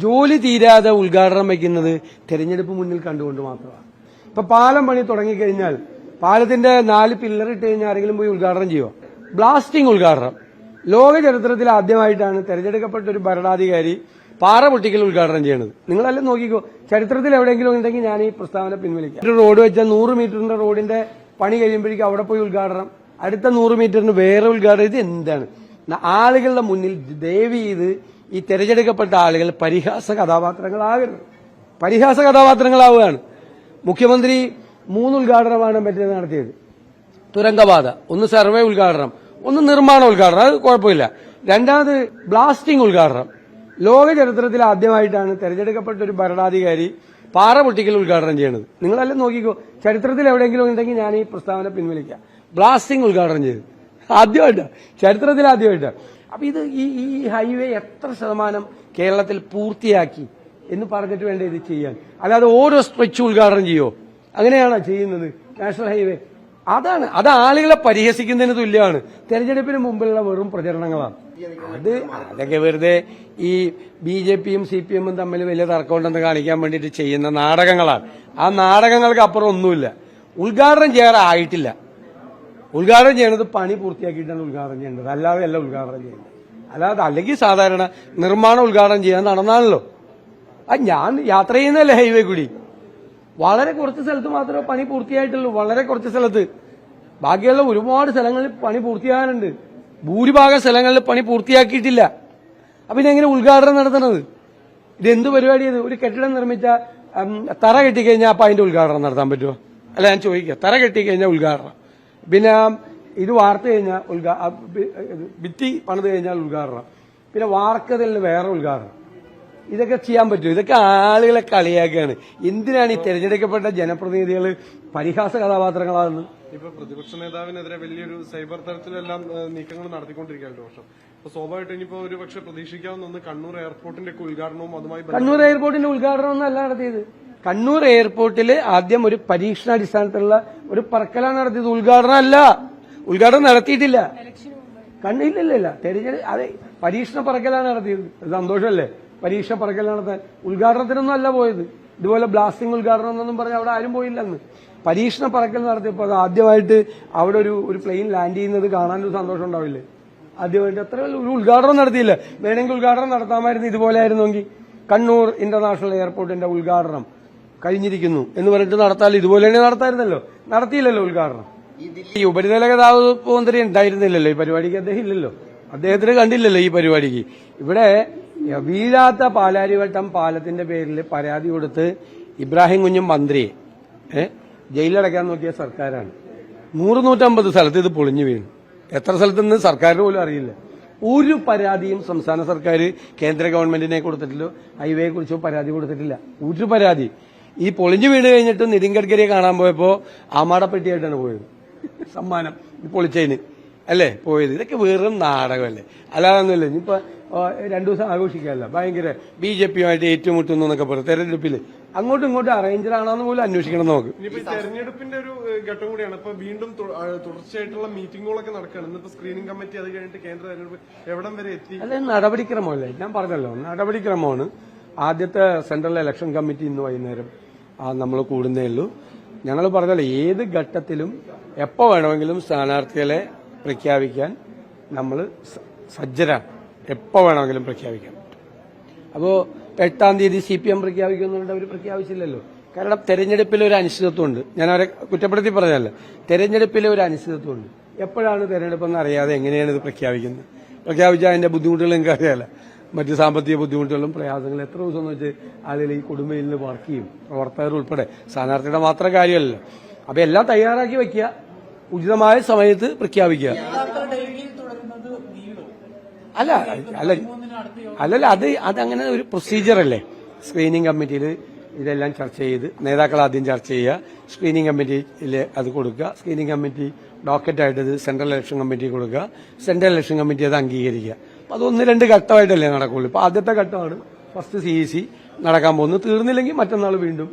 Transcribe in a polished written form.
ജോലി തീരാതെ ഉദ്ഘാടനം വയ്ക്കുന്നത് തെരഞ്ഞെടുപ്പ് മുന്നിൽ കണ്ടുകൊണ്ട് മാത്രമാണ്. ഇപ്പൊ പാലം പണി തുടങ്ങിക്കഴിഞ്ഞാൽ പാലത്തിന്റെ 4 പില്ലർ ഇട്ട് കഴിഞ്ഞാൽ ആരെങ്കിലും പോയി ഉദ്ഘാടനം ചെയ്യുമോ? ബ്ലാസ്റ്റിംഗ് ഉദ്ഘാടനം. ലോക ചരിത്രത്തിൽ ആദ്യമായിട്ടാണ് തെരഞ്ഞെടുക്കപ്പെട്ട ഒരു ഭരണാധികാരി പാറ പൊട്ടിക്കൽ ഉദ്ഘാടനം ചെയ്യുന്നത്. നിങ്ങളെല്ലാം നോക്കിക്കോ, ചരിത്രത്തിൽ എവിടെയെങ്കിലും ഉണ്ടെങ്കിൽ ഞാൻ ഈ പ്രസ്താവന പിൻവലിക്കാം. ഒരു റോഡ് വെച്ചാൽ 100 മീറ്ററിന്റെ റോഡിന്റെ പണി കഴിയുമ്പോഴേക്കും അവിടെ പോയി ഉദ്ഘാടനം, അടുത്ത 100 മീറ്ററിന് വേറെ ഉദ്ഘാടനം. ഇത് എന്താണ്? ആളുകളുടെ മുന്നിൽ ദയവ് ചെയ്ത് ഈ തെരഞ്ഞെടുക്കപ്പെട്ട ആളുകൾ പരിഹാസ കഥാപാത്രങ്ങളാകരുത്. പരിഹാസ കഥാപാത്രങ്ങളാവുകയാണ്. മുഖ്യമന്ത്രി 3 ഉദ്ഘാടനമാണ് മറ്റേത് നടത്തിയത്. തുരങ്കപാത, ഒന്ന് സർവേ ഉദ്ഘാടനം, ഒന്ന് നിർമ്മാണ ഉദ്ഘാടനം, അത് കുഴപ്പമില്ല. രണ്ടാമത് ബ്ലാസ്റ്റിംഗ് ഉദ്ഘാടനം. ലോക ചരിത്രത്തിൽ ആദ്യമായിട്ടാണ് തെരഞ്ഞെടുക്കപ്പെട്ട ഒരു ഭരണാധികാരി പാറ പൊട്ടിക്കൽ ഉദ്ഘാടനം ചെയ്യുന്നത്. നിങ്ങളെല്ലാം നോക്കിക്കോ, ചരിത്രത്തിൽ എവിടെയെങ്കിലും ഉണ്ടെങ്കിൽ ഞാൻ ഈ പ്രസ്താവന പിൻവലിക്കാം. ബ്ലാസ്റ്റിംഗ് ഉദ്ഘാടനം ചെയ്തു ആദ്യമായിട്ടാണ്, ചരിത്രത്തിൽ ആദ്യമായിട്ടാണ്. അപ്പൊ ഇത് ഈ ഹൈവേ എത്ര ശതമാനം കേരളത്തിൽ പൂർത്തിയാക്കി എന്ന് പറഞ്ഞിട്ട് വേണ്ട ഇത് ചെയ്യാൻ. അല്ലാതെ ഓരോ സ്ട്രെച്ച് ഉദ്ഘാടനം ചെയ്യോ? അങ്ങനെയാണോ ചെയ്യുന്നത്? നാഷണൽ ഹൈവേ അത് ആളുകളെ പരിഹസിക്കുന്നതിന് തുല്യമാണ്. തെരഞ്ഞെടുപ്പിന് മുമ്പുള്ള വെറും പ്രചരണങ്ങളാണ്. അതൊക്കെ വെറുതെ ഈ BJPയും CPMഉം തമ്മിൽ വലിയ തർക്കമുണ്ടെന്ന് കാണിക്കാൻ വേണ്ടിയിട്ട് ചെയ്യുന്ന നാടകങ്ങളാണ്. ആ നാടകങ്ങൾക്ക് അപ്പുറം ഒന്നുമില്ല. ഉദ്ഘാടനം ചെയ്യാറായിട്ടില്ല. ഉദ്ഘാടനം ചെയ്യേണ്ടത് പണി പൂർത്തിയാക്കിയിട്ടാണ് ഉദ്ഘാടനം ചെയ്യേണ്ടത്, അല്ലാതെ അല്ല ഉദ്ഘാടനം ചെയ്യുന്നത്. അല്ലെങ്കിൽ സാധാരണ നിർമ്മാണ ഉദ്ഘാടനം ചെയ്യാൻ നടന്നാണല്ലോ. ഞാൻ യാത്ര ചെയ്യുന്നതല്ലേ ഹൈവേ കൂടി, വളരെ കുറച്ച് സ്ഥലത്ത് മാത്രമേ പണി പൂർത്തിയായിട്ടുള്ളൂ. വളരെ കുറച്ച് സ്ഥലത്ത്, ബാക്കിയുള്ള ഒരുപാട് സ്ഥലങ്ങളിൽ പണി പൂർത്തിയാകാനുണ്ട്. ഭൂരിഭാഗം സ്ഥലങ്ങളിൽ പണി പൂർത്തിയാക്കിയിട്ടില്ല. അപ്പൊ ഇതെങ്ങനെ ഉദ്ഘാടനം നടത്തുന്നത്? ഇതെന്ത് പരിപാടിയത്? ഒരു കെട്ടിടം നിർമ്മിച്ച തറ കെട്ടിക്കഴിഞ്ഞാൽ അപ്പൊ അതിന്റെ ഉദ്ഘാടനം നടത്താൻ പറ്റുമോ? അല്ല, ഞാൻ ചോദിക്കുക, തറ കെട്ടിക്കഴിഞ്ഞാൽ ഉദ്ഘാടനം, പിന്നെ ഇത് വാർത്ത് കഴിഞ്ഞാൽ ഭിത്തി പണിത് കഴിഞ്ഞാൽ ഉദ്ഘാടനം, പിന്നെ വാർക്കതലിന് വേറെ ഉദ്ഘാടനം. ഇതൊക്കെ ചെയ്യാൻ പറ്റുമോ? ഇതൊക്കെ ആളുകളെ കളിയാക്കുകയാണ്. എന്തിനാണ് ഈ തെരഞ്ഞെടുക്കപ്പെട്ട ജനപ്രതിനിധികൾ പരിഹാസ കഥാപാത്രങ്ങളാകുന്നത്? ഇപ്പൊ പ്രതിപക്ഷ നേതാവിനെതിരെ വലിയൊരു സൈബർ തരത്തിലെല്ലാം നീക്കങ്ങൾ നടത്തിക്കൊണ്ടിരിക്കുകയാണ്. പക്ഷെ ഇപ്പൊ സ്വാഭാവികമായിട്ട് ഇനിയിപ്പോ ഒരു പക്ഷെ പ്രതീക്ഷിക്കാവുന്ന ഒന്ന് കണ്ണൂർ എയർപോർട്ടിന്റെ ഒക്കെ ഉദ്ഘാടനവും അതുമായി കണ്ണൂർ എയർപോർട്ടിന്റെ ഉദ്ഘാടനം ഒന്നല്ല നടത്തിയത്. കണ്ണൂർ എയർപോർട്ടിൽ ആദ്യം ഒരു പരീക്ഷണാടിസ്ഥാനത്തിലുള്ള ഒരു പറക്കലാണ് നടത്തിയത്. ഉദ്ഘാടനം നടത്തിയിട്ടില്ല. ഇല്ല അതെ, പരീക്ഷണ പറക്കലാണ് നടത്തിയത്. സന്തോഷമല്ലേ? പരീക്ഷ പറക്കൽ നടത്താൻ. ഉദ്ഘാടനത്തിനൊന്നും അല്ല പോയത്. ഇതുപോലെ ബ്ലാസ്റ്റിംഗ് ഉദ്ഘാടനം എന്നൊന്നും പറഞ്ഞ് അവിടെ ആരും പോയില്ലെന്ന്. പരീക്ഷണ പറക്കൽ നടത്തിയപ്പോൾ അത് ആദ്യമായിട്ട് അവിടെ ഒരു പ്ലെയിൻ ലാൻഡ് ചെയ്യുന്നത് കാണാനൊരു സന്തോഷം ഉണ്ടാവില്ലേ? ആദ്യമായിട്ട് അത്ര ഒരു ഉദ്ഘാടനം നടത്തിയില്ല. വേണമെങ്കിൽ ഉദ്ഘാടനം നടത്താമായിരുന്നു. ഇതുപോലെ ആയിരുന്നെങ്കിൽ കണ്ണൂർ ഇന്റർനാഷണൽ എയർപോർട്ടിന്റെ ഉദ്ഘാടനം കഴിഞ്ഞിരിക്കുന്നു എന്ന് പറഞ്ഞിട്ട് നടത്താൻ ഇതുപോലെ തന്നെ നടത്തായിരുന്നല്ലോ. നടത്തിയില്ലല്ലോ ഉദ്ഘാടനം. ഈ ഉപരിതല ഗതാഗത മന്ത്രി ഉണ്ടായിരുന്നില്ലല്ലോ ഈ പരിപാടിക്ക്. അദ്ദേഹം ഇല്ലല്ലോ, അദ്ദേഹത്തിന് കണ്ടില്ലല്ലോ ഈ പരിപാടിക്ക്. ഇവിടെ വീഴാത്ത പാലാരിവട്ടം പാലത്തിന്റെ പേരിൽ പരാതി കൊടുത്ത് ഇബ്രാഹിം കുഞ്ഞും മന്ത്രിയെ ജയിലടക്കാൻ നോക്കിയ സർക്കാരാണ്. 100-150 സ്ഥലത്ത് ഇത് പൊളിഞ്ഞു വീണു. എത്ര സ്ഥലത്തുനിന്ന് സർക്കാരിന് പോലും അറിയില്ല. ഒരു പരാതിയും സംസ്ഥാന സർക്കാർ കേന്ദ്ര ഗവൺമെന്റിനെ കൊടുത്തിട്ടില്ലോ ഹൈവേയെ കുറിച്ചോ പരാതി കൊടുത്തിട്ടില്ല. ഒരു പരാതി. ഈ പൊളിഞ്ഞു വീണ് കഴിഞ്ഞിട്ട് നിതിൻ ഗഡ്കരിയെ കാണാൻ പോയപ്പോ ആമാടപ്പെട്ടിയായിട്ടാണ് പോയത്. സമ്മാനം പൊളിച്ചതിന് അല്ലേ പോയത്. ഇതൊക്കെ വെറും നാടകമല്ലേ, അല്ലാതൊന്നുമില്ല. ഇനിയിപ്പോ 2 ദിവസം ആഘോഷിക്കാമല്ല. ഭയങ്കര BJPയുമായിട്ട് ഏറ്റുമുട്ടുന്നു എന്നൊക്കെ പറയും. തെരഞ്ഞെടുപ്പിൽ അങ്ങോട്ടും ഇങ്ങോട്ടും അറേഞ്ചറാണോന്ന് പോലും അന്വേഷിക്കണം നമുക്ക്. തെരഞ്ഞെടുപ്പിന്റെ ഒരു ഘട്ടം കൂടിയാണ്. ഇപ്പൊ വീണ്ടും തുടർച്ചയായിട്ടുള്ള മീറ്റിംഗുകളൊക്കെ നടക്കുകയാണ്. ഇന്നിപ്പോ സ്ക്രീനിംഗ് കമ്മിറ്റി, അത് കഴിഞ്ഞിട്ട് കേന്ദ്ര തെരഞ്ഞെടുപ്പ് എവിടം വരെ എത്തി? അല്ല, നടപടിക്രമമല്ലേ? ഞാൻ പറഞ്ഞല്ലോ, നടപടിക്രമമാണ്. ആദ്യത്തെ സെൻട്രൽ ഇലക്ഷൻ കമ്മിറ്റി ഇന്ന് വൈകുന്നേരം നമ്മൾ കൂടുന്നേ ഉള്ളൂ. ഞങ്ങൾ പറഞ്ഞല്ലോ, ഏത് ഘട്ടത്തിലും എപ്പോ വേണമെങ്കിലും സ്ഥാനാർത്ഥികളെ പ്രഖ്യാപിക്കാൻ നമ്മൾ സജ്ജരാണ്. എപ്പോ വേണമെങ്കിലും പ്രഖ്യാപിക്കാം. അപ്പോ 8-ാം തീയതി CPM പ്രഖ്യാപിക്കുന്നുണ്ട്. അവർ പ്രഖ്യാപിച്ചില്ലല്ലോ. കാരണം തെരഞ്ഞെടുപ്പിലെ ഒരു അനിശ്ചിതത്വമുണ്ട്. ഞാൻ അവരെ കുറ്റപ്പെടുത്തി പറഞ്ഞല്ലോ. തെരഞ്ഞെടുപ്പിലെ ഒരു അനിശ്ചിതത്വമുണ്ട്. എപ്പോഴാണ് തെരഞ്ഞെടുപ്പെന്ന് അറിയാതെ എങ്ങനെയാണ് ഇത് പ്രഖ്യാപിക്കുന്നത്? പ്രഖ്യാപിച്ചാൽ അതിന്റെ ബുദ്ധിമുട്ടുകൾ എനിക്ക് അറിയാലോ. മറ്റ് സാമ്പത്തിക ബുദ്ധിമുട്ടുകളും പ്രയാസങ്ങളും എത്ര ദിവസം എന്ന് വെച്ച് ആളുകൾ ഈ കൊടുമയിൽ നിന്ന് വർക്ക് ചെയ്യും, പ്രവർത്തകർ ഉൾപ്പെടെ. സ്ഥാനാർത്ഥിയുടെ മാത്രം കാര്യമല്ലല്ലോ. അപ്പൊ എല്ലാം തയ്യാറാക്കി വെക്കുക, ഉചിതമായ സമയത്ത് പ്രഖ്യാപിക്കുക. അല്ലല്ല അതങ്ങനെ ഒരു പ്രൊസീജിയർ അല്ലേ? സ്ക്രീനിംഗ് കമ്മിറ്റിയിൽ ഇതെല്ലാം ചർച്ച ചെയ്ത് നേതാക്കൾ ആദ്യം ചർച്ച ചെയ്യുക, സ്ക്രീനിംഗ് കമ്മിറ്റിയിൽ അത് കൊടുക്കുക, സ്ക്രീനിംഗ് കമ്മിറ്റി ഡോക്കറ്റായിട്ട് ഇത് സെൻട്രൽ ഇലക്ഷൻ കമ്മിറ്റി കൊടുക്കുക, സെൻട്രൽ ഇലക്ഷൻ കമ്മിറ്റി അത് അംഗീകരിക്കുക. അപ്പൊ അത് 1-2 ഘട്ടമായിട്ടല്ലേ നടക്കുള്ളൂ. ഇപ്പൊ ആദ്യത്തെ ഘട്ടമാണ് ഫസ്റ്റ് CEC നടക്കാൻ പോകുന്നത്. തീർന്നില്ലെങ്കിൽ മറ്റന്നാൾ വീണ്ടും